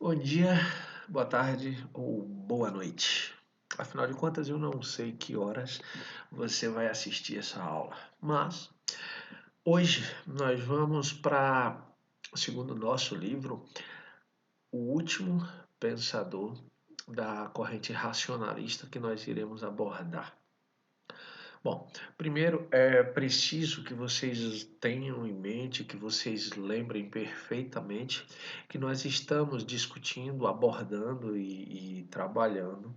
Bom dia, boa tarde ou boa noite. Afinal de contas, eu não sei que horas você vai assistir essa aula, mas hoje nós vamos para, segundo o nosso livro, O Último Pensador da corrente racionalista que nós iremos abordar. Bom, primeiro é preciso que vocês tenham em mente, que vocês lembrem perfeitamente que nós estamos discutindo, abordando e trabalhando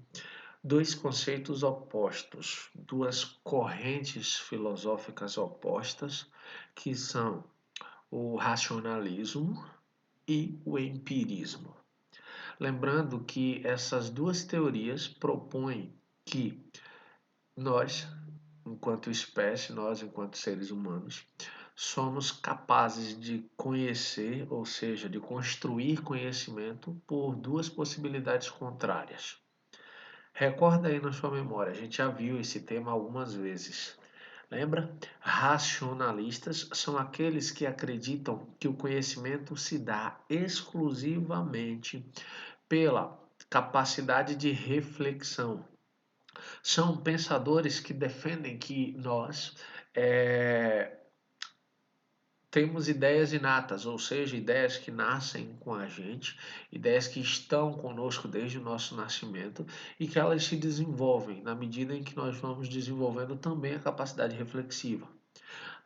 dois conceitos opostos, duas correntes filosóficas opostas, que são o racionalismo e o empirismo. Lembrando que essas duas teorias propõem que nós, enquanto espécie, nós, enquanto seres humanos, somos capazes de conhecer, ou seja, de construir conhecimento por duas possibilidades contrárias. Recorda aí na sua memória, a gente já viu esse tema algumas vezes. Lembra? Racionalistas são aqueles que acreditam que o conhecimento se dá exclusivamente pela capacidade de reflexão. São pensadores que defendem que nós temos ideias inatas, ou seja, ideias que nascem com a gente, ideias que estão conosco desde o nosso nascimento e que elas se desenvolvem na medida em que nós vamos desenvolvendo também a capacidade reflexiva.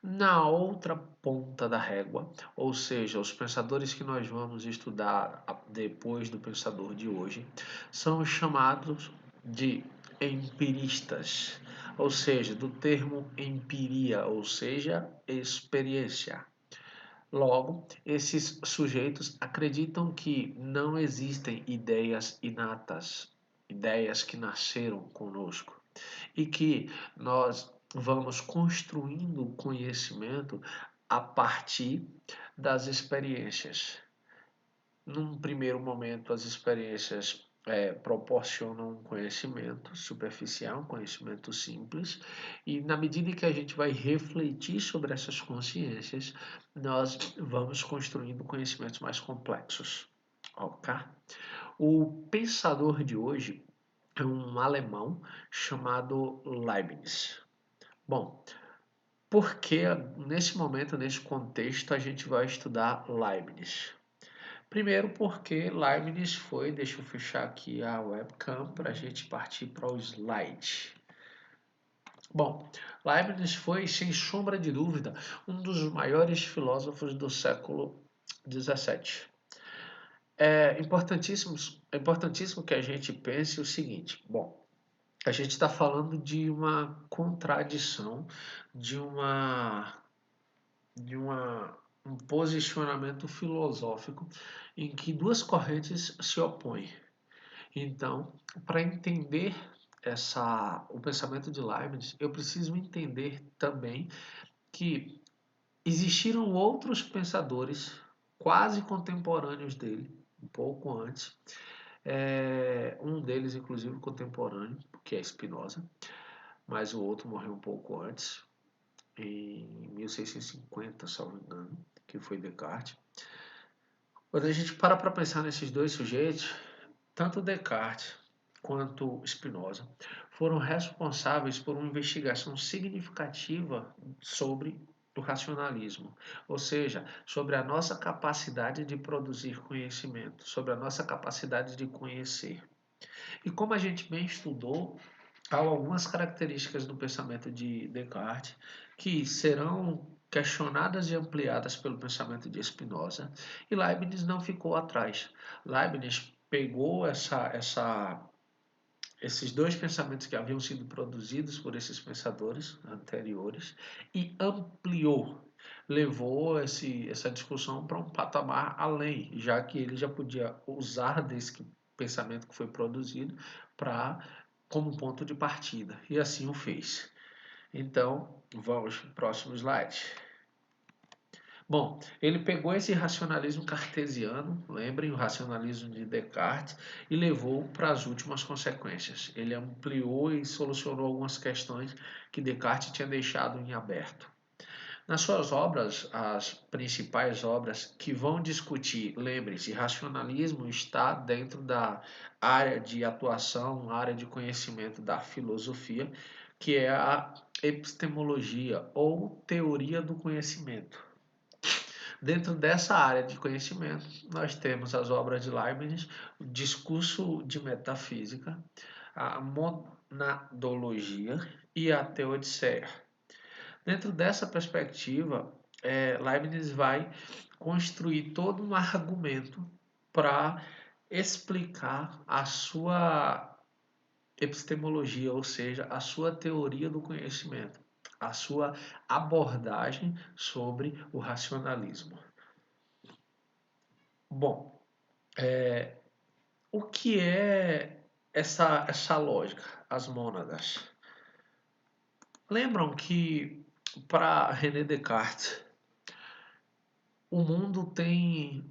Na outra ponta da régua, ou seja, os pensadores que nós vamos estudar depois do pensador de hoje, são chamados de empiristas, ou seja, do termo empiria, ou seja, experiência. Logo, esses sujeitos acreditam que não existem ideias inatas, ideias que nasceram conosco, e que nós vamos construindo o conhecimento a partir das experiências. Num primeiro momento, as experiências proporcionam um conhecimento superficial, um conhecimento simples, e na medida que a gente vai refletir sobre essas consciências, nós vamos construindo conhecimentos mais complexos. Ok? O pensador de hoje é um alemão chamado Leibniz. Bom, por que nesse momento, nesse contexto, a gente vai estudar Leibniz? Primeiro porque Leibniz foi, deixa eu fechar aqui a webcam para a gente partir para o slide. Bom, Leibniz foi, sem sombra de dúvida, um dos maiores filósofos do século XVII. É importantíssimo que a gente pense o seguinte: bom, a gente está falando de uma contradição, de um posicionamento filosófico em que duas correntes se opõem. Então, para entender o pensamento de Leibniz, eu preciso entender também que existiram outros pensadores quase contemporâneos dele, um pouco antes, um deles inclusive contemporâneo, que é Spinoza, mas o outro morreu um pouco antes, em 1650, se não me engano, que foi Descartes. Quando a gente para pensar nesses dois sujeitos, tanto Descartes quanto Spinoza foram responsáveis por uma investigação significativa sobre o racionalismo, ou seja, sobre a nossa capacidade de produzir conhecimento, sobre a nossa capacidade de conhecer. E como a gente bem estudou, há algumas características do pensamento de Descartes que serão questionadas e ampliadas pelo pensamento de Spinoza, e Leibniz não ficou atrás. Leibniz pegou esses dois pensamentos que haviam sido produzidos por esses pensadores anteriores e ampliou, levou essa discussão para um patamar além, já que ele já podia usar desse pensamento que foi produzido como ponto de partida, e assim o fez. Então, vamos para o próximo slide. Bom, ele pegou esse racionalismo cartesiano, lembrem o racionalismo de Descartes, e levou para as últimas consequências. Ele ampliou e solucionou algumas questões que Descartes tinha deixado em aberto. Nas suas obras, as principais obras que vão discutir, lembre-se, racionalismo está dentro da área de atuação, área de conhecimento da filosofia, que é a epistemologia ou teoria do conhecimento. Dentro dessa área de conhecimento, nós temos as obras de Leibniz, o discurso de metafísica, a monadologia e a teodiceia. Dentro dessa perspectiva, Leibniz vai construir todo um argumento para explicar a sua epistemologia, ou seja, a sua teoria do conhecimento, a sua abordagem sobre o racionalismo. Bom, o que é essa lógica, as mônadas? Lembram que para René Descartes, o mundo tem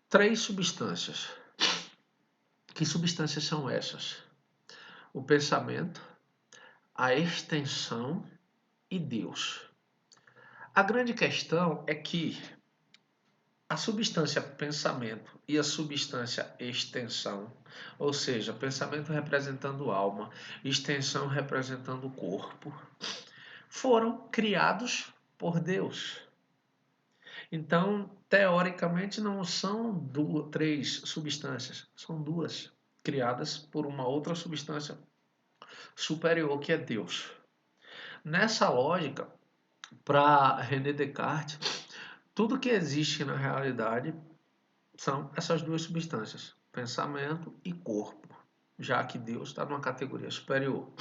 três substâncias. Que substâncias são essas? O pensamento, a extensão e Deus. A grande questão é que a substância pensamento e a substância extensão, ou seja, pensamento representando alma, extensão representando corpo, foram criados por Deus. Então, teoricamente, não são três substâncias, são duas, criadas por uma outra substância superior que é Deus. Nessa lógica, para René Descartes, tudo que existe na realidade são essas duas substâncias, pensamento e corpo, já que Deus está numa categoria superior.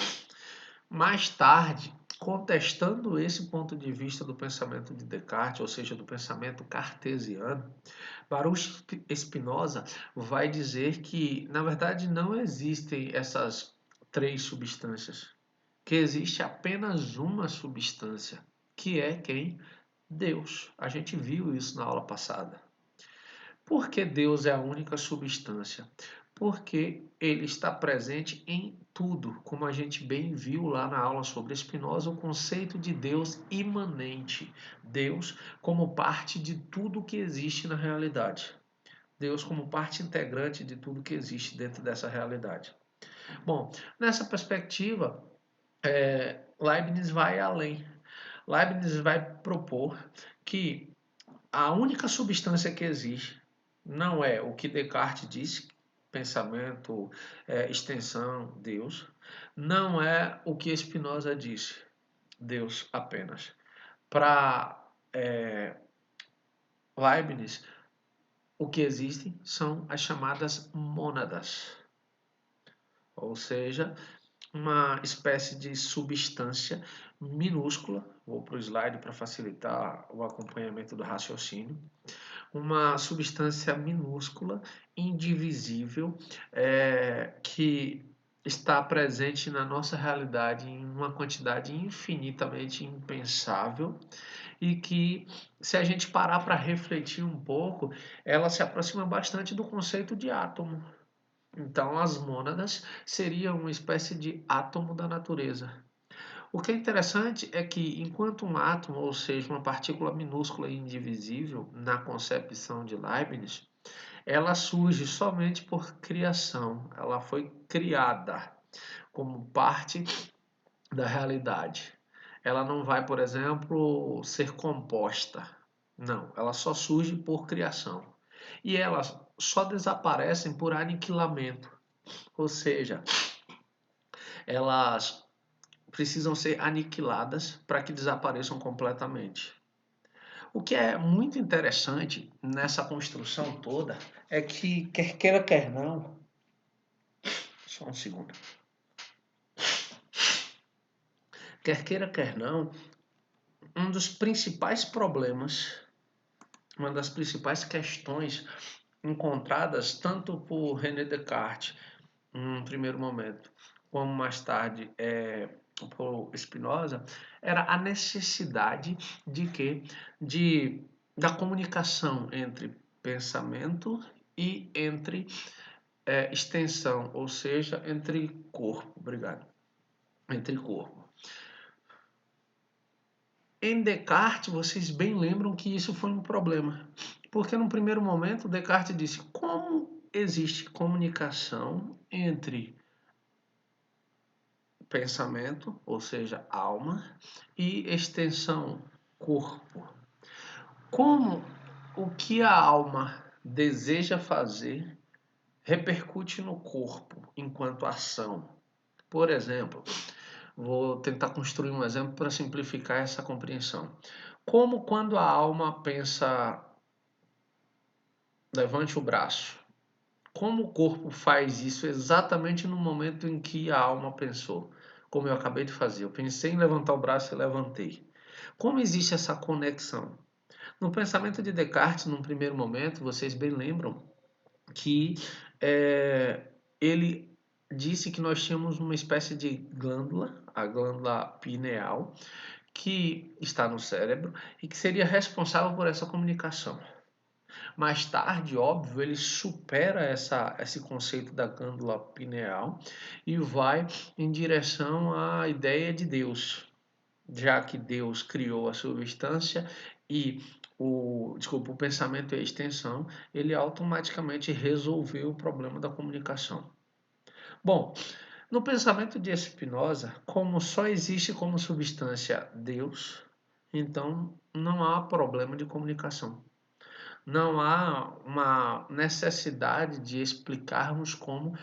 Mais tarde, contestando esse ponto de vista do pensamento de Descartes, ou seja, do pensamento cartesiano, Baruch Spinoza vai dizer que, na verdade, não existem essas três substâncias, que existe apenas uma substância, que é quem? Deus. A gente viu isso na aula passada. Por que Deus é a única substância? Porque ele está presente em tudo, como a gente bem viu lá na aula sobre Spinoza, o conceito de Deus imanente. Deus como parte de tudo que existe na realidade. Deus como parte integrante de tudo que existe dentro dessa realidade. Bom, nessa perspectiva, Leibniz vai além. Leibniz vai propor que a única substância que existe não é o que Descartes disse, pensamento, extensão, Deus. Não é o que Spinoza disse, Deus apenas. Para Leibniz, o que existe são as chamadas mônadas, ou seja, uma espécie de substância minúscula. Vou para o slide para facilitar o acompanhamento do raciocínio. Uma substância minúscula, indivisível, que está presente na nossa realidade em uma quantidade infinitamente impensável e que, se a gente parar para refletir um pouco, ela se aproxima bastante do conceito de átomo. Então, as mônadas seriam uma espécie de átomo da natureza. O que é interessante é que, enquanto um átomo, ou seja, uma partícula minúscula e indivisível, na concepção de Leibniz, ela surge somente por criação, ela foi criada como parte da realidade. Ela não vai, por exemplo, ser composta. Não, ela só surge por criação. E elas só desaparecem por aniquilamento, ou seja, elas precisam ser aniquiladas para que desapareçam completamente. O que é muito interessante nessa construção toda é que, quer queira, quer não, só um segundo, quer queira, quer não, um dos principais problemas, uma das principais questões encontradas tanto por René Descartes, num primeiro momento, como mais tarde por Spinoza, era a necessidade de que da comunicação entre pensamento e entre extensão, ou seja, entre corpo. em Descartes, vocês bem lembram que isso foi um problema. Porque no primeiro momento, Descartes disse: como existe comunicação entre pensamento, ou seja, alma, e extensão, corpo? Como o que a alma deseja fazer repercute no corpo enquanto ação? Por exemplo, vou tentar construir um exemplo para simplificar essa compreensão. Como quando a alma pensa, levante o braço. Como o corpo faz isso exatamente no momento em que a alma pensou? Como eu acabei de fazer. Eu pensei em levantar o braço e levantei. Como existe essa conexão? No pensamento de Descartes, num primeiro momento, vocês bem lembram que ele disse que nós tínhamos uma espécie de glândula, a glândula pineal, que está no cérebro e que seria responsável por essa comunicação. Mais tarde, óbvio, ele supera esse conceito da glândula pineal e vai em direção à ideia de Deus, já que Deus criou a substância e o pensamento e a extensão, ele automaticamente resolveu o problema da comunicação. Bom, no pensamento de Spinoza, como só existe como substância Deus, então não há problema de comunicação. Não há uma necessidade de explicarmos como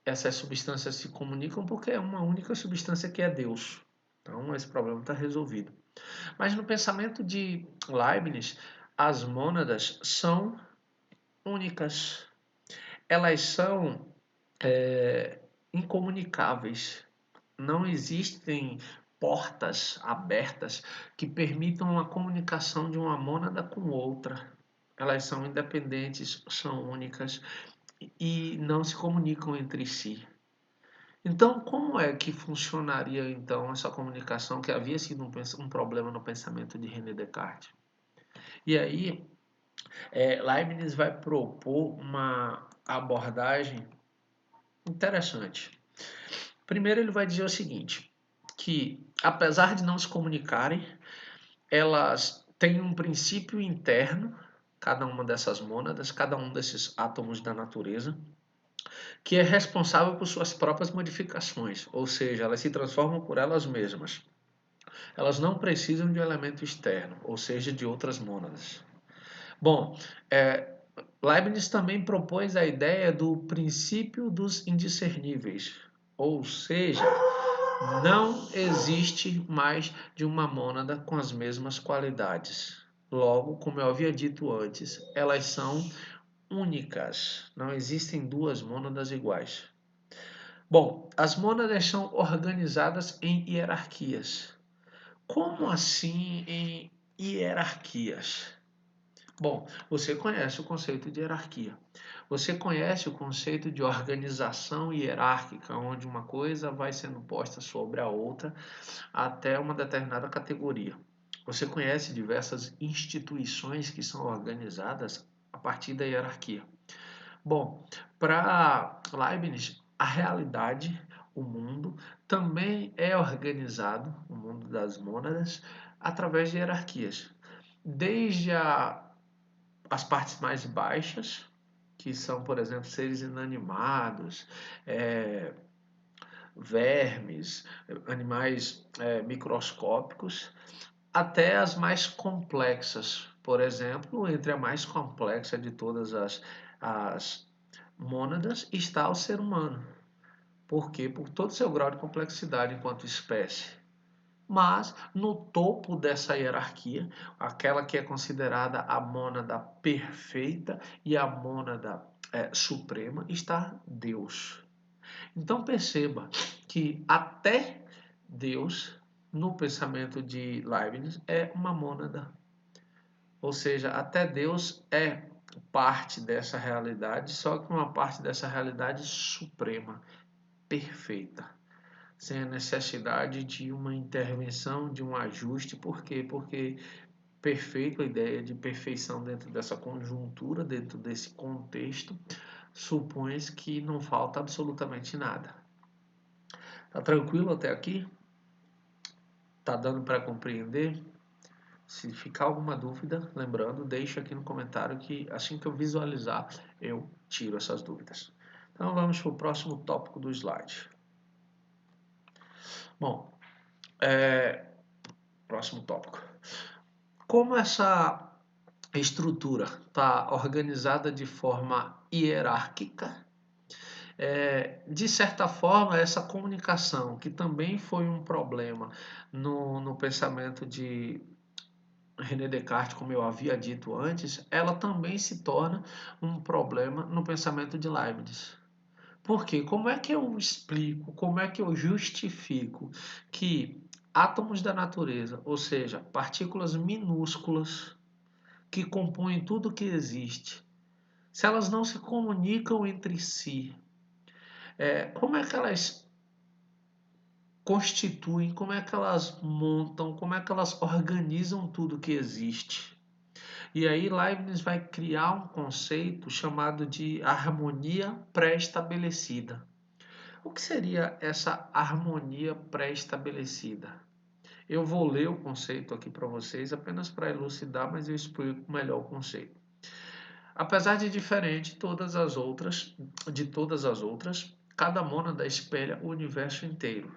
essas substâncias se comunicam, porque é uma única substância que é Deus. Então, esse problema está resolvido. Mas no pensamento de Leibniz, as mônadas são únicas. Elas são incomunicáveis. Não existem portas abertas que permitam a comunicação de uma mônada com outra. Elas são independentes, são únicas e não se comunicam entre si. Então, como é que funcionaria então essa comunicação que havia sido um problema no pensamento de René Descartes? E aí, Leibniz vai propor uma abordagem interessante. Primeiro, ele vai dizer o seguinte, que apesar de não se comunicarem, elas têm um princípio interno, cada uma dessas mônadas, cada um desses átomos da natureza, que é responsável por suas próprias modificações, ou seja, elas se transformam por elas mesmas. Elas não precisam de um elemento externo, ou seja, de outras mônadas. Bom, Leibniz também propôs a ideia do princípio dos indiscerníveis, ou seja, não existe mais de uma mônada com as mesmas qualidades. Logo, como eu havia dito antes, elas são únicas. Não existem duas mônadas iguais. Bom, as mônadas são organizadas em hierarquias. Como assim em hierarquias? Bom, você conhece o conceito de hierarquia. Você conhece o conceito de organização hierárquica, onde uma coisa vai sendo posta sobre a outra até uma determinada categoria. Você conhece diversas instituições que são organizadas a partir da hierarquia. Bom, para Leibniz, a realidade, o mundo, também é organizado, o mundo das mônadas, através de hierarquias. Desde as partes mais baixas, que são, por exemplo, seres inanimados, vermes, animais microscópicos, até as mais complexas. Por exemplo, entre a mais complexa de todas as mônadas está o ser humano. Por quê? Por todo o seu grau de complexidade enquanto espécie. Mas no topo dessa hierarquia, aquela que é considerada a mônada perfeita e a mônada suprema, está Deus. Então perceba que até Deus, no pensamento de Leibniz, é uma mônada. Ou seja, até Deus é parte dessa realidade, só que uma parte dessa realidade suprema, perfeita, sem a necessidade de uma intervenção, de um ajuste. Por quê? Porque perfeito, a ideia de perfeição dentro dessa conjuntura, dentro desse contexto, supõe que não falta absolutamente nada. Tá tranquilo até aqui? Tá dando para compreender? Se ficar alguma dúvida, lembrando, deixa aqui no comentário que assim que eu visualizar, eu tiro essas dúvidas. Então vamos para o próximo tópico do slide. Bom, próximo tópico. Como essa estrutura está organizada de forma hierárquica, de certa forma, essa comunicação, que também foi um problema no pensamento de René Descartes, como eu havia dito antes, ela também se torna um problema no pensamento de Leibniz. Por quê? Como é que eu explico, como é que eu justifico que átomos da natureza, ou seja, partículas minúsculas que compõem tudo que existe, se elas não se comunicam entre si, como é que elas constituem, como é que elas montam, como é que elas organizam tudo que existe? E aí Leibniz vai criar um conceito chamado de harmonia pré-estabelecida. O que seria essa harmonia pré-estabelecida? Eu vou ler o conceito aqui para vocês apenas para elucidar, mas eu explico melhor o conceito. Apesar de diferente de todas as outras, cada mônada espelha o universo inteiro.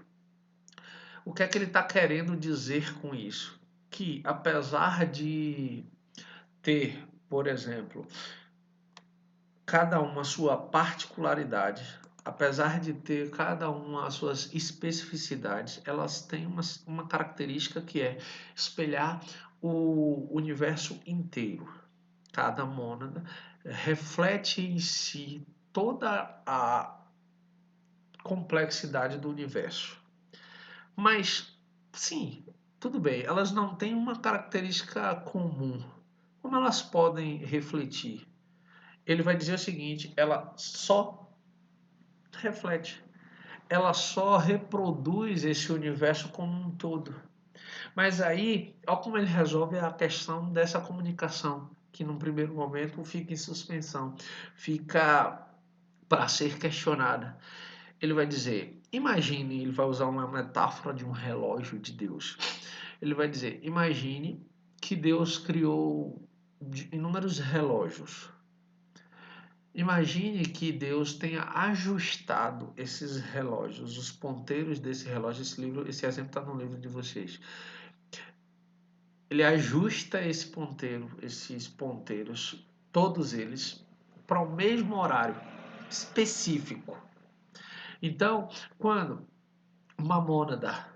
O que é que ele está querendo dizer com isso? Que apesar de ter, por exemplo, cada uma sua particularidade, apesar de ter cada uma as suas especificidades, elas têm uma característica que é espelhar o universo inteiro. Cada mônada reflete em si toda a complexidade do universo. Mas, sim, tudo bem, elas não têm uma característica comum. Como elas podem refletir? Ele vai dizer o seguinte: ela só reflete, ela só reproduz esse universo como um todo. Mas aí, olha como ele resolve a questão dessa comunicação, que num primeiro momento fica em suspensão, fica para ser questionada. Ele vai dizer, imagine, ele vai usar uma metáfora de um relógio de Deus. Ele vai dizer, imagine que Deus criou inúmeros relógios. Imagine que Deus tenha ajustado esses relógios, os ponteiros desse relógio, esse exemplo está no livro de vocês. Ele ajusta esses ponteiros, todos eles, para o mesmo horário específico. Então, quando uma mônada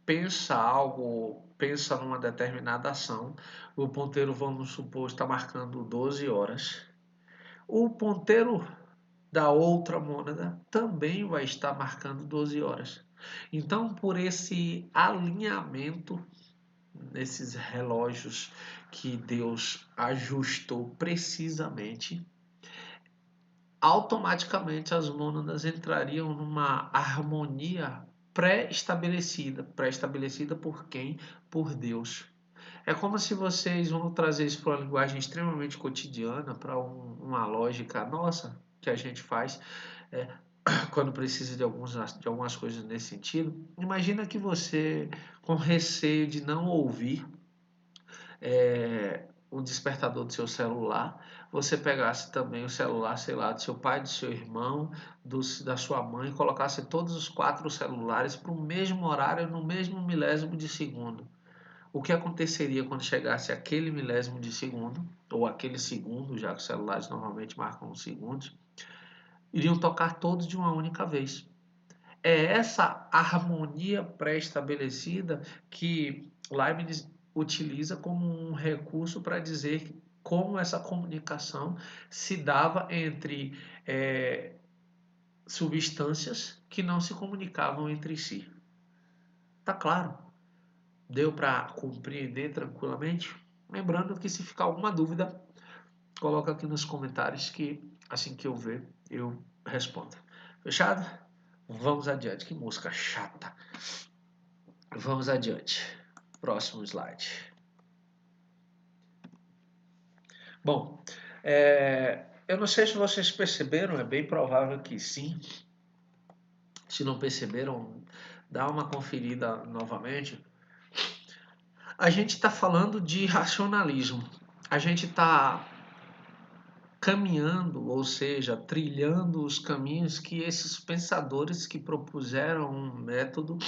pensa numa determinada ação, o ponteiro, vamos supor, está marcando 12 horas. O ponteiro da outra mônada também vai estar marcando 12 horas. Então, por esse alinhamento nesses relógios que Deus ajustou precisamente, automaticamente as mônadas entrariam numa harmonia pré-estabelecida por quem? Por Deus. É como se vocês vão trazer isso para uma linguagem extremamente cotidiana, para uma lógica nossa que a gente faz quando precisa de algumas coisas nesse sentido. Imagina que você, com receio de não ouvir o despertador do seu celular, você pegasse também o celular, sei lá, do seu pai, do seu irmão, da sua mãe, colocasse todos os 4 celulares para o mesmo horário, no mesmo milésimo de segundo. O que aconteceria quando chegasse aquele milésimo de segundo, ou aquele segundo, já que os celulares normalmente marcam segundos, iriam tocar todos de uma única vez. É essa harmonia pré-estabelecida que Leibniz utiliza como um recurso para dizer como essa comunicação se dava entre substâncias que não se comunicavam entre si. Tá claro? Deu para compreender tranquilamente? Lembrando que se ficar alguma dúvida, coloca aqui nos comentários que assim que eu ver, eu respondo. Fechado? Vamos adiante. Que música chata. Vamos adiante. Próximo slide. Bom, eu não sei se vocês perceberam, é bem provável que sim. Se não perceberam, dá uma conferida novamente. A gente está falando de racionalismo. A gente está caminhando, ou seja, trilhando os caminhos que esses pensadores que propuseram um método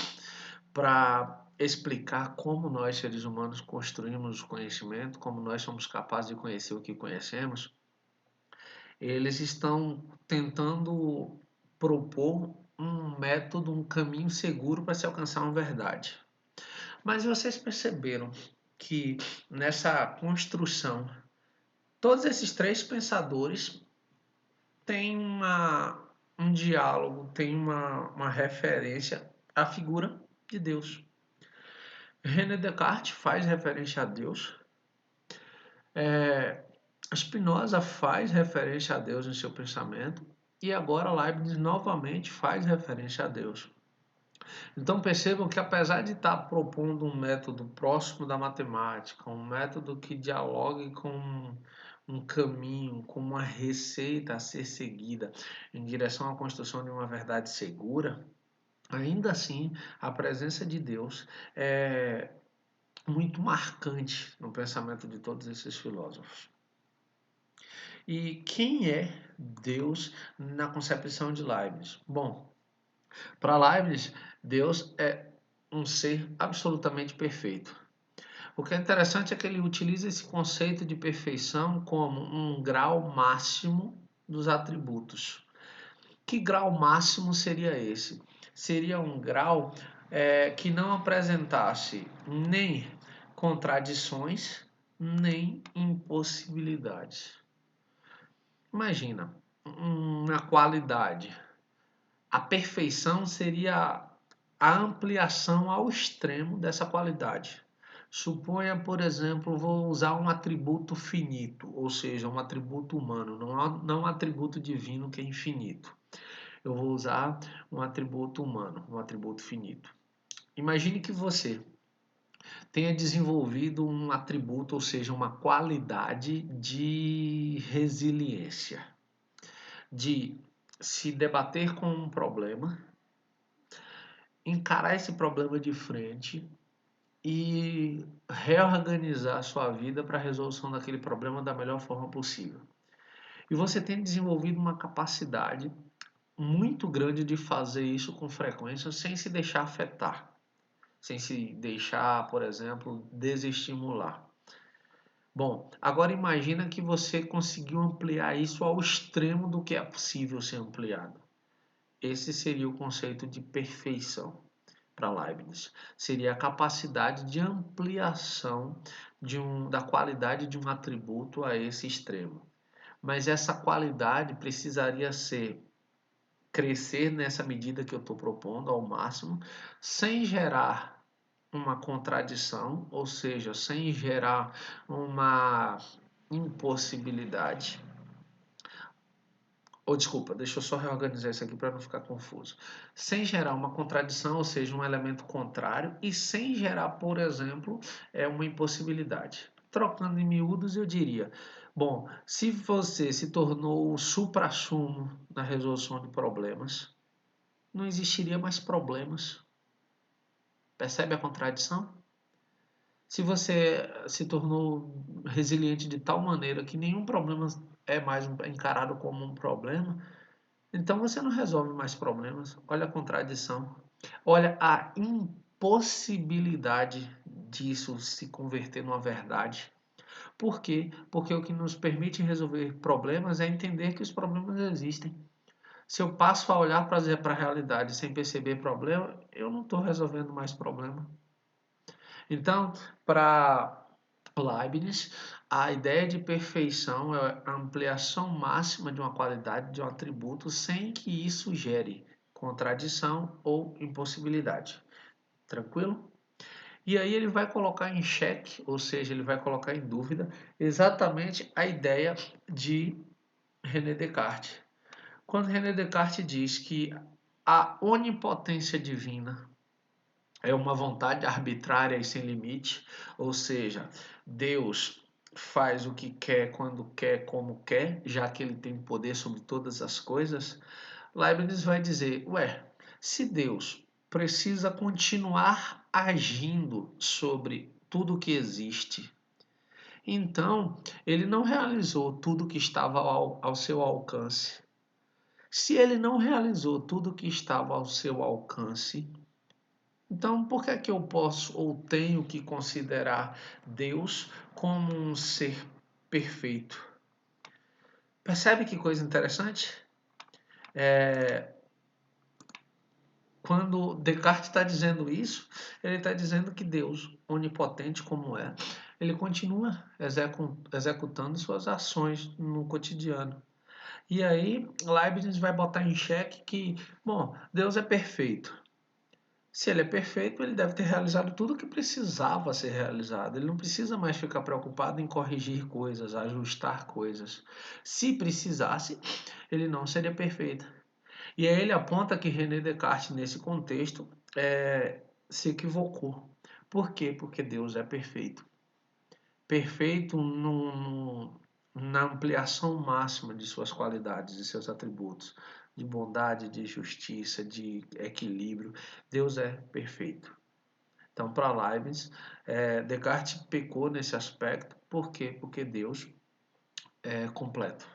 para explicar como nós, seres humanos, construímos o conhecimento, como nós somos capazes de conhecer o que conhecemos, eles estão tentando propor um método, um caminho seguro para se alcançar uma verdade. Mas vocês perceberam que nessa construção, todos esses três pensadores têm um diálogo, têm uma referência à figura de Deus. René Descartes faz referência a Deus. Spinoza faz referência a Deus em seu pensamento. E agora Leibniz novamente faz referência a Deus. Então percebam que apesar de estar propondo um método próximo da matemática, um método que dialogue com um caminho, com uma receita a ser seguida em direção à construção de uma verdade segura, ainda assim a presença de Deus é muito marcante no pensamento de todos esses filósofos. E quem é Deus na concepção de Leibniz? Bom, para Leibniz, Deus é um ser absolutamente perfeito. O que é interessante é que ele utiliza esse conceito de perfeição como um grau máximo dos atributos. Que grau máximo seria esse? Seria um grau que não apresentasse nem contradições, nem impossibilidades. Imagina, uma qualidade. A perfeição seria a ampliação ao extremo dessa qualidade. Suponha, por exemplo, vou usar um atributo finito, ou seja, um atributo humano, não um atributo divino que é infinito. Eu vou usar um atributo humano, um atributo finito. Imagine que você tenha desenvolvido um atributo, ou seja, uma qualidade de resiliência, de se debater com um problema, encarar esse problema de frente e reorganizar a sua vida para a resolução daquele problema da melhor forma possível. E você tem desenvolvido uma capacidade muito grande de fazer isso com frequência sem se deixar afetar, sem se deixar, por exemplo, desestimular. Bom, agora imagina que você conseguiu ampliar isso ao extremo do que é possível ser ampliado. Esse seria o conceito de perfeição para Leibniz. Seria a capacidade de ampliação da qualidade de um atributo a esse extremo. Mas essa qualidade precisaria crescer nessa medida que eu estou propondo ao máximo, sem gerar uma contradição, ou seja, sem gerar uma impossibilidade. Ou desculpa, deixa eu só reorganizar isso aqui para não ficar confuso. Sem gerar uma contradição, ou seja, um elemento contrário, e sem gerar, por exemplo, uma impossibilidade. Trocando em miúdos, eu diria: bom, se você se tornou o suprassumo na resolução de problemas, não existiria mais problemas. Percebe a contradição? Se você se tornou resiliente de tal maneira que nenhum problema é mais encarado como um problema, então você não resolve mais problemas. Olha a contradição. Olha a impossibilidade disso se converter numa verdade. Por quê? Porque o que nos permite resolver problemas é entender que os problemas existem. Se eu passo a olhar para a realidade sem perceber problema, eu não estou resolvendo mais problema. Então, para Leibniz, a ideia de perfeição é a ampliação máxima de uma qualidade, de um atributo, sem que isso gere contradição ou impossibilidade. Tranquilo? E aí ele vai colocar em xeque, ou seja, ele vai colocar em dúvida exatamente a ideia de René Descartes. Quando René Descartes diz que a onipotência divina é uma vontade arbitrária e sem limite, ou seja, Deus faz o que quer, quando quer, como quer, já que ele tem poder sobre todas as coisas, Leibniz vai dizer, ué, Se Deus precisa continuar agindo sobre tudo que existe, então ele não realizou tudo que estava ao seu alcance. Se ele não realizou tudo que estava ao seu alcance, então por que é que eu posso ou tenho que considerar Deus como um ser perfeito? Percebe que coisa interessante? Quando Descartes está dizendo isso, ele está dizendo que Deus, onipotente como é, ele continua executando suas ações no cotidiano. E aí, Leibniz vai botar em xeque que, bom, Deus é perfeito. Se ele é perfeito, ele deve ter realizado tudo o que precisava ser realizado. Ele não precisa mais ficar preocupado em corrigir coisas, ajustar coisas. Se precisasse, ele não seria perfeito. E aí ele aponta que René Descartes, nesse contexto, se equivocou. Por quê? Porque Deus é perfeito. Perfeito na ampliação máxima de suas qualidades, de seus atributos, de bondade, de justiça, de equilíbrio. Deus é perfeito. Então, para Leibniz, Descartes pecou nesse aspecto. Por quê? Porque Deus é completo.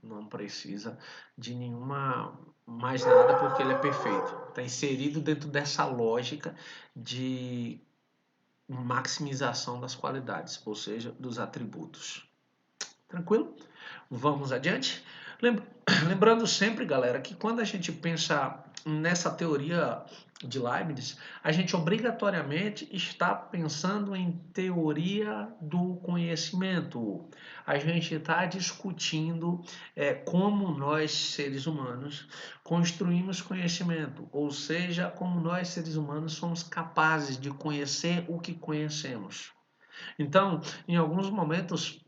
Não precisa de nenhuma mais nada porque ele é perfeito. Está inserido dentro dessa lógica de maximização das qualidades, ou seja, dos atributos. Tranquilo? Vamos adiante? Lembrando sempre, galera, que quando a gente pensa nessa teoria de Leibniz, a gente obrigatoriamente está pensando em teoria do conhecimento. A gente está discutindo como nós, seres humanos, construímos conhecimento, ou seja, como nós, seres humanos, somos capazes de conhecer o que conhecemos. Então, em alguns momentos,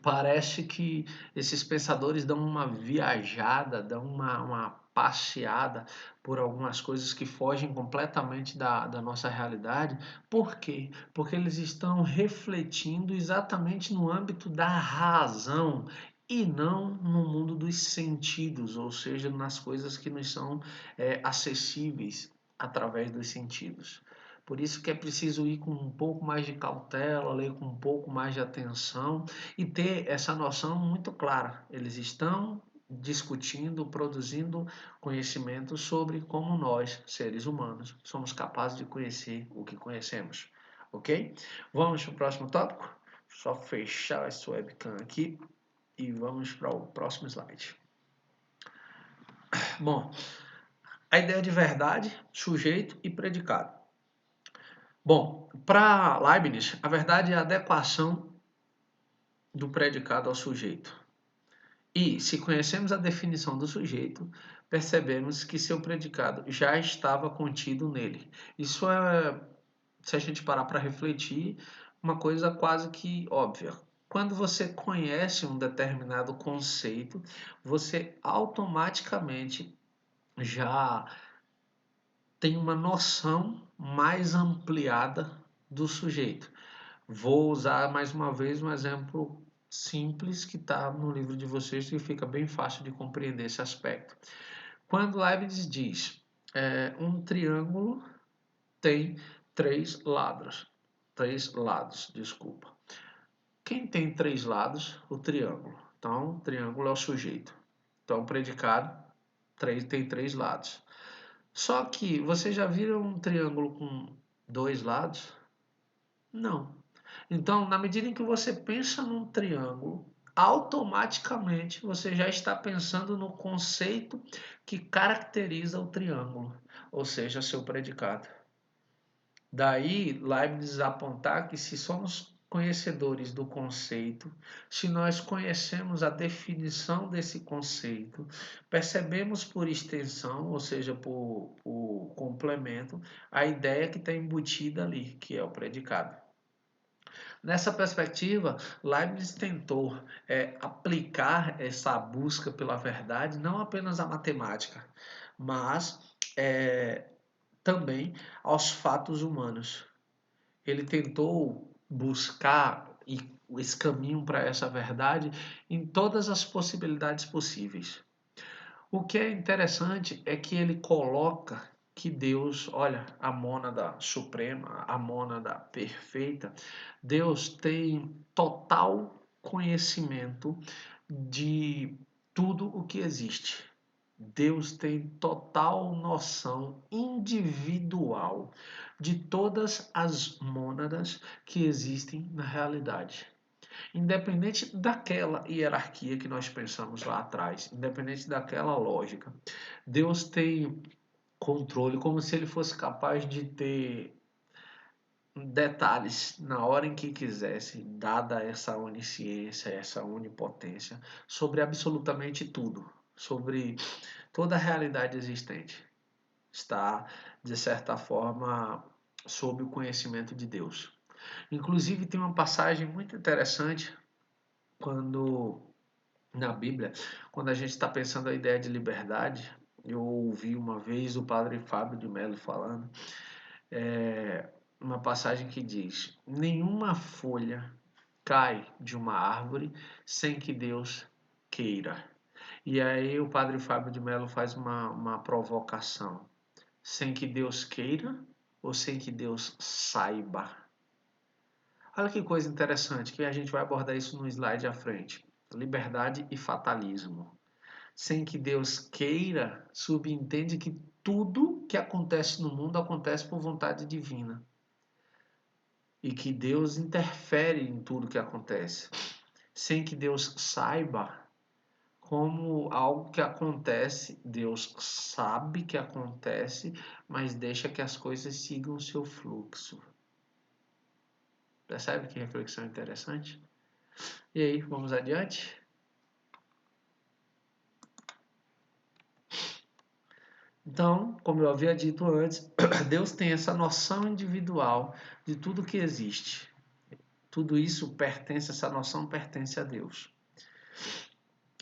parece que esses pensadores dão uma viajada, dão uma passeada por algumas coisas que fogem completamente da nossa realidade. Por quê? Porque eles estão refletindo exatamente no âmbito da razão e não no mundo dos sentidos, ou seja, nas coisas que nos são acessíveis através dos sentidos. Por isso que é preciso ir com um pouco mais de cautela, ler com um pouco mais de atenção e ter essa noção muito clara. Eles estão discutindo, produzindo conhecimento sobre como nós, seres humanos, somos capazes de conhecer o que conhecemos. Ok? Vamos para o próximo tópico? Só fechar essa webcam aqui e vamos para o próximo slide. Bom, a ideia de verdade, sujeito e predicado. Bom, para Leibniz, a verdade é a adequação do predicado ao sujeito. E, se conhecemos a definição do sujeito, percebemos que seu predicado já estava contido nele. Isso é, se a gente parar para refletir, uma coisa quase que óbvia. Quando você conhece um determinado conceito, você automaticamente já tem uma noção mais ampliada do sujeito. Vou usar mais uma vez um exemplo simples que está no livro de vocês e fica bem fácil de compreender esse aspecto. Quando Leibniz diz um triângulo tem três lados, desculpa. Quem tem três lados? O triângulo. Então, o triângulo é o sujeito. Então, o predicado tem três lados. Só que você já viram um triângulo com dois lados? Não. Então, na medida em que você pensa num triângulo, automaticamente você já está pensando no conceito que caracteriza o triângulo, ou seja, seu predicado. Daí, Leibniz apontar que se somos conhecedores do conceito, se nós conhecemos a definição desse conceito, percebemos por extensão, ou seja, por complemento, a ideia que está embutida ali, que é o predicado. Nessa perspectiva, Leibniz tentou aplicar essa busca pela verdade não apenas à matemática, mas também aos fatos humanos. Ele tentou buscar esse caminho para essa verdade em todas as possibilidades possíveis. O que é interessante é que ele coloca que Deus, olha, a mônada suprema, a mônada perfeita, Deus tem total conhecimento de tudo o que existe. Deus tem total noção individual de todas as mônadas que existem na realidade. Independente daquela hierarquia que nós pensamos lá atrás, independente daquela lógica, Deus tem controle como se ele fosse capaz de ter detalhes na hora em que quisesse, dada essa onisciência, essa onipotência, sobre absolutamente tudo, sobre toda a realidade existente. Está, de certa forma, sob o conhecimento de Deus. Inclusive, tem uma passagem muito interessante quando, na Bíblia, quando a gente está pensando a ideia de liberdade. Eu ouvi uma vez o padre Fábio de Mello falando, uma passagem que diz: nenhuma folha cai de uma árvore sem que Deus queira. E aí o padre Fábio de Mello faz uma provocação: sem que Deus queira ou sem que Deus saiba? Olha que coisa interessante, que a gente vai abordar isso no slide à frente. Liberdade e fatalismo. Sem que Deus queira, subentende que tudo que acontece no mundo acontece por vontade divina. E que Deus interfere em tudo que acontece. Sem que Deus saiba, como algo que acontece, Deus sabe que acontece, mas deixa que as coisas sigam o seu fluxo. Percebe que reflexão interessante? E aí, vamos adiante? Então, como eu havia dito antes, Deus tem essa noção individual de tudo que existe. Tudo isso pertence, essa noção pertence a Deus.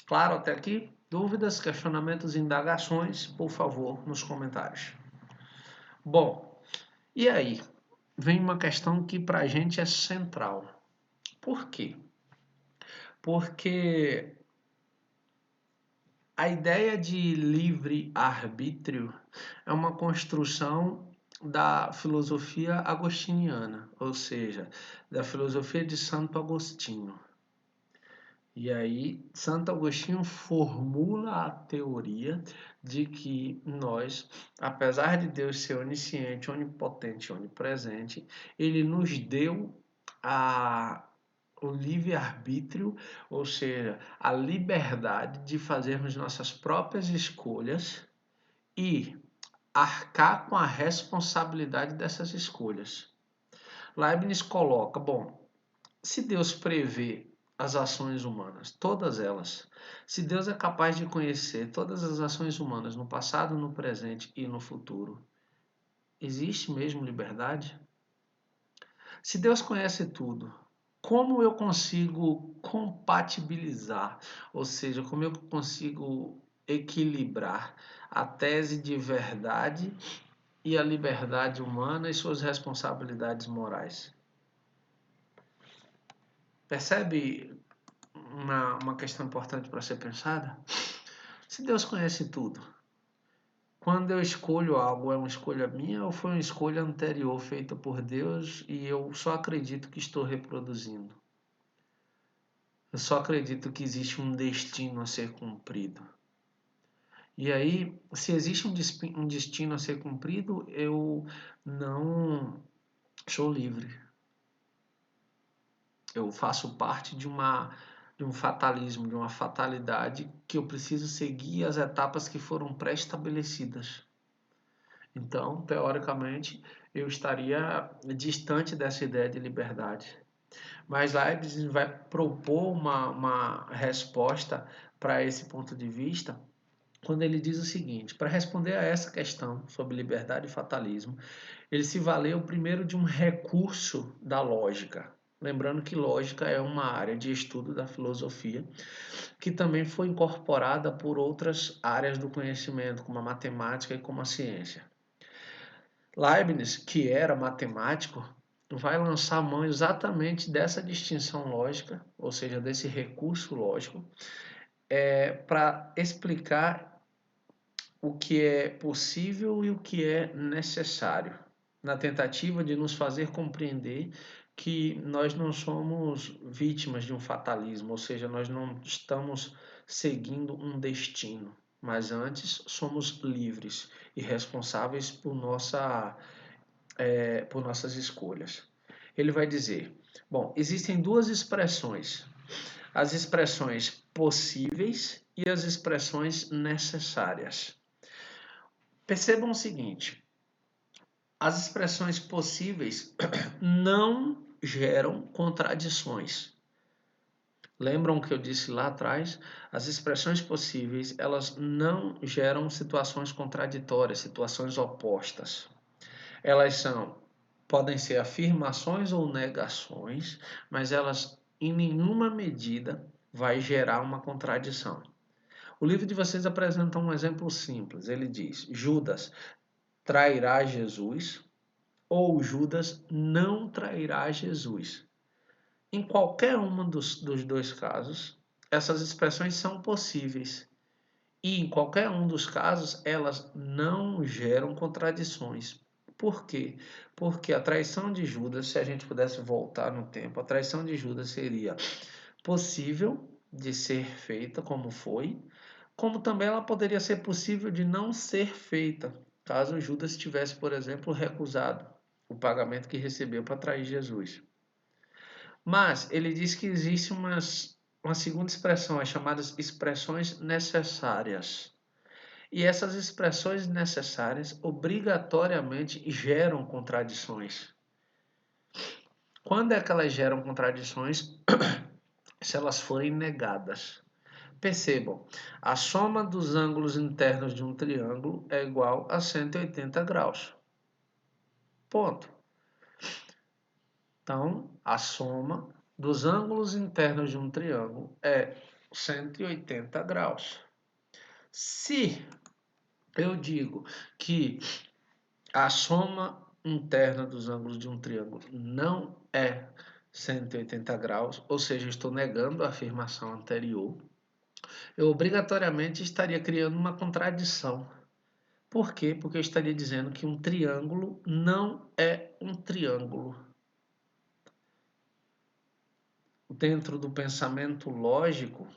Claro até aqui? Dúvidas, questionamentos, indagações, por favor, nos comentários. Bom, e aí? Vem uma questão que para a gente é central. Por quê? Porque a ideia de livre-arbítrio é uma construção da filosofia agostiniana, ou seja, da filosofia de Santo Agostinho. E aí, Santo Agostinho formula a teoria de que nós, apesar de Deus ser onisciente, onipotente, onipresente, ele nos deu o livre-arbítrio, ou seja, a liberdade de fazermos nossas próprias escolhas e arcar com a responsabilidade dessas escolhas. Leibniz coloca, bom, se Deus prevê as ações humanas, todas elas, se Deus é capaz de conhecer todas as ações humanas no passado, no presente e no futuro, existe mesmo liberdade? Se Deus conhece tudo, como eu consigo compatibilizar, ou seja, como eu consigo equilibrar a tese de verdade e a liberdade humana e suas responsabilidades morais? Percebe uma questão importante para ser pensada? Se Deus conhece tudo, quando eu escolho algo, é uma escolha minha ou foi uma escolha anterior feita por Deus e eu só acredito que estou reproduzindo? Eu só acredito que existe um destino a ser cumprido. E aí, se existe um destino a ser cumprido, eu não sou livre. Eu faço parte de um fatalismo, de uma fatalidade que eu preciso seguir as etapas que foram pré-estabelecidas. Então, teoricamente, eu estaria distante dessa ideia de liberdade. Mas Leibniz vai propor uma resposta para esse ponto de vista quando ele diz o seguinte: para responder a essa questão sobre liberdade e fatalismo, ele se valeu primeiro de um recurso da lógica. Lembrando que lógica é uma área de estudo da filosofia que também foi incorporada por outras áreas do conhecimento, como a matemática e como a ciência. Leibniz, que era matemático, vai lançar mão exatamente dessa distinção lógica, ou seja, desse recurso lógico, para explicar o que é possível e o que é necessário, na tentativa de nos fazer compreender que nós não somos vítimas de um fatalismo, ou seja, nós não estamos seguindo um destino, mas antes somos livres e responsáveis por nossas escolhas. Ele vai dizer: bom, existem duas expressões, as expressões possíveis e as expressões necessárias. Percebam o seguinte: as expressões possíveis não geram contradições. Lembram que eu disse lá atrás? As expressões possíveis, elas não geram situações contraditórias, situações opostas. Elas podem ser afirmações ou negações, mas elas em nenhuma medida vai gerar uma contradição. O livro de vocês apresenta um exemplo simples. Ele diz: Judas trairá Jesus ou Judas não trairá Jesus. Em qualquer um dos dois casos, essas expressões são possíveis. E em qualquer um dos casos, elas não geram contradições. Por quê? Porque a traição de Judas, se a gente pudesse voltar no tempo, a traição de Judas seria possível de ser feita, como foi, como também ela poderia ser possível de não ser feita, caso Judas tivesse, por exemplo, recusado o pagamento que recebeu para trair Jesus. Mas ele diz que existe uma segunda expressão, as chamadas expressões necessárias. E essas expressões necessárias obrigatoriamente geram contradições. Quando é que elas geram contradições? Se elas forem negadas. Percebam, a soma dos ângulos internos de um triângulo é igual a 180 graus. Ponto. Então, a soma dos ângulos internos de um triângulo é 180 graus. Se eu digo que a soma interna dos ângulos de um triângulo não é 180 graus, ou seja, estou negando a afirmação anterior, eu obrigatoriamente estaria criando uma contradição. Por quê? Porque eu estaria dizendo que um triângulo não é um triângulo. Dentro do pensamento lógico,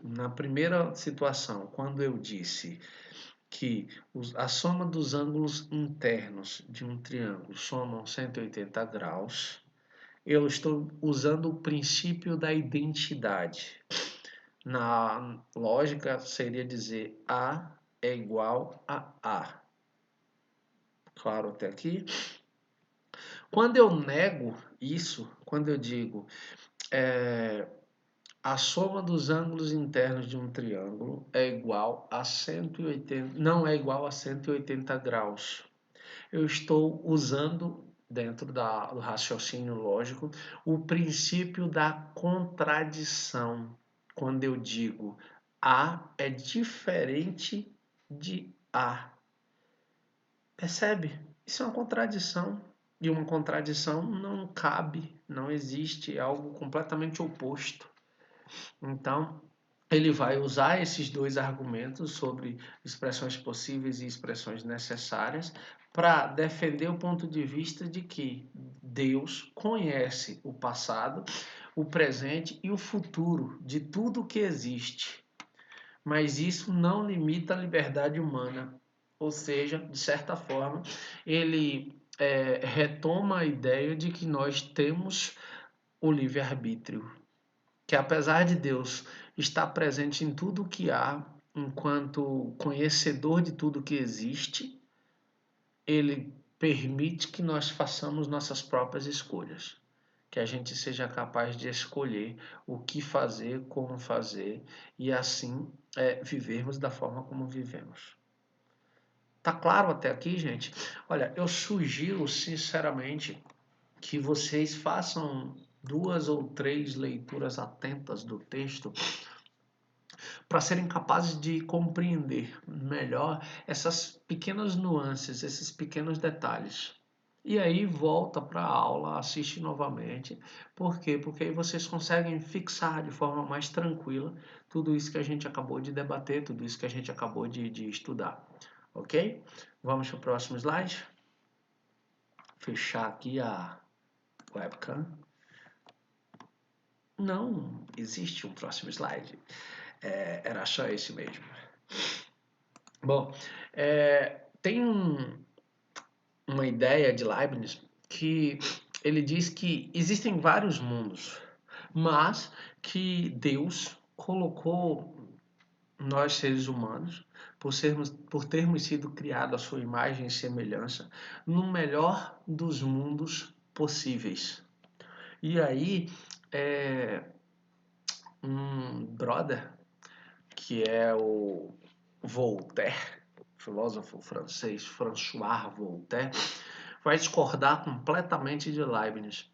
na primeira situação, quando eu disse que a soma dos ângulos internos de um triângulo somam 180 graus, eu estou usando o princípio da identidade. Na lógica, seria dizer A é igual a A. Claro até aqui? Quando eu nego isso, quando eu digo a soma dos ângulos internos de um triângulo é igual a 180, não é igual a 180 graus. Eu estou usando, dentro do raciocínio lógico, o princípio da contradição. Quando eu digo A é diferente de A. Percebe? Isso é uma contradição. E uma contradição não cabe, não existe, é algo completamente oposto. Então, ele vai usar esses dois argumentos sobre expressões possíveis e expressões necessárias para defender o ponto de vista de que Deus conhece o passado, o presente e o futuro de tudo que existe. Mas isso não limita a liberdade humana. Ou seja, de certa forma, ele retoma a ideia de que nós temos o livre-arbítrio, que apesar de Deus estar presente em tudo que há, enquanto conhecedor de tudo que existe, ele permite que nós façamos nossas próprias escolhas, que a gente seja capaz de escolher o que fazer, como fazer e assim vivermos da forma como vivemos. Tá claro até aqui, gente? Olha, eu sugiro sinceramente que vocês façam 2 ou 3 leituras atentas do texto para serem capazes de compreender melhor essas pequenas nuances, esses pequenos detalhes. e aí volta para a aula, assiste novamente. Por quê? Porque aí vocês conseguem fixar de forma mais tranquila tudo isso que a gente acabou de debater, tudo isso que a gente acabou de estudar. Ok? Vamos para o próximo slide. Fechar aqui a webcam. Não existe um próximo slide. Era só esse mesmo. Bom, tem uma ideia de Leibniz que ele diz que existem vários mundos, mas que Deus colocou nós seres humanos, por termos sido criados à sua imagem e semelhança, no melhor dos mundos possíveis. E aí, é, um brother, que é o Voltaire, filósofo francês, François Voltaire, vai discordar completamente de Leibniz.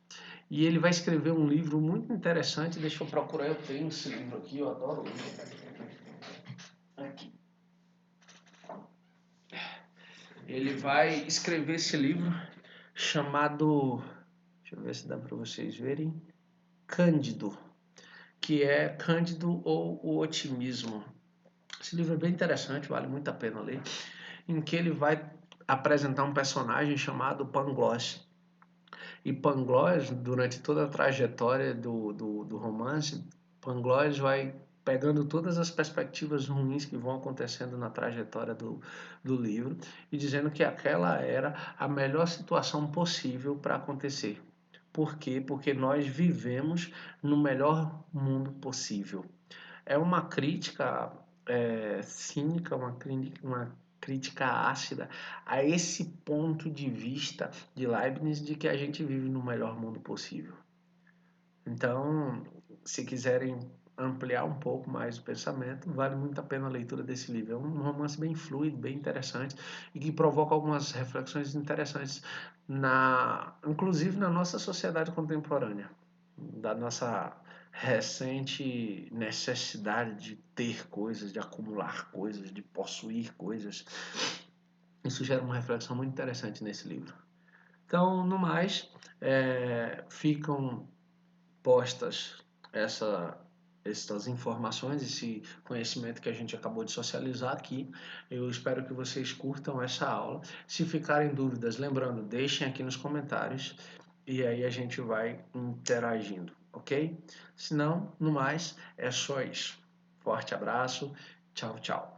E ele vai escrever um livro muito interessante. Deixa eu procurar, eu tenho esse livro aqui, eu adoro ele. Aqui. Ele vai escrever esse livro chamado, deixa eu ver se dá para vocês verem, Cândido, que é Cândido ou o Otimismo. Esse livro é bem interessante, vale muito a pena ler, em que ele vai apresentar um personagem chamado Pangloss. E Pangloss, durante toda a trajetória do romance, Pangloss vai pegando todas as perspectivas ruins que vão acontecendo na trajetória do livro e dizendo que aquela era a melhor situação possível para acontecer. Por quê? Porque nós vivemos no melhor mundo possível. É uma crítica cínica, uma crítica ácida a esse ponto de vista de Leibniz de que a gente vive no melhor mundo possível. Então, se quiserem ampliar um pouco mais o pensamento, vale muito a pena a leitura desse livro. É um romance bem fluido, bem interessante e que provoca algumas reflexões interessantes, inclusive na nossa sociedade contemporânea, da nossa recente necessidade de ter coisas, de acumular coisas, de possuir coisas. Isso gera uma reflexão muito interessante nesse livro. Então, no mais, ficam postas essas informações, esse conhecimento que a gente acabou de socializar aqui. Eu espero que vocês curtam essa aula. Se ficarem dúvidas, lembrando, deixem aqui nos comentários e aí a gente vai interagindo, ok? Se não, no mais, é só isso. Forte abraço, tchau, tchau.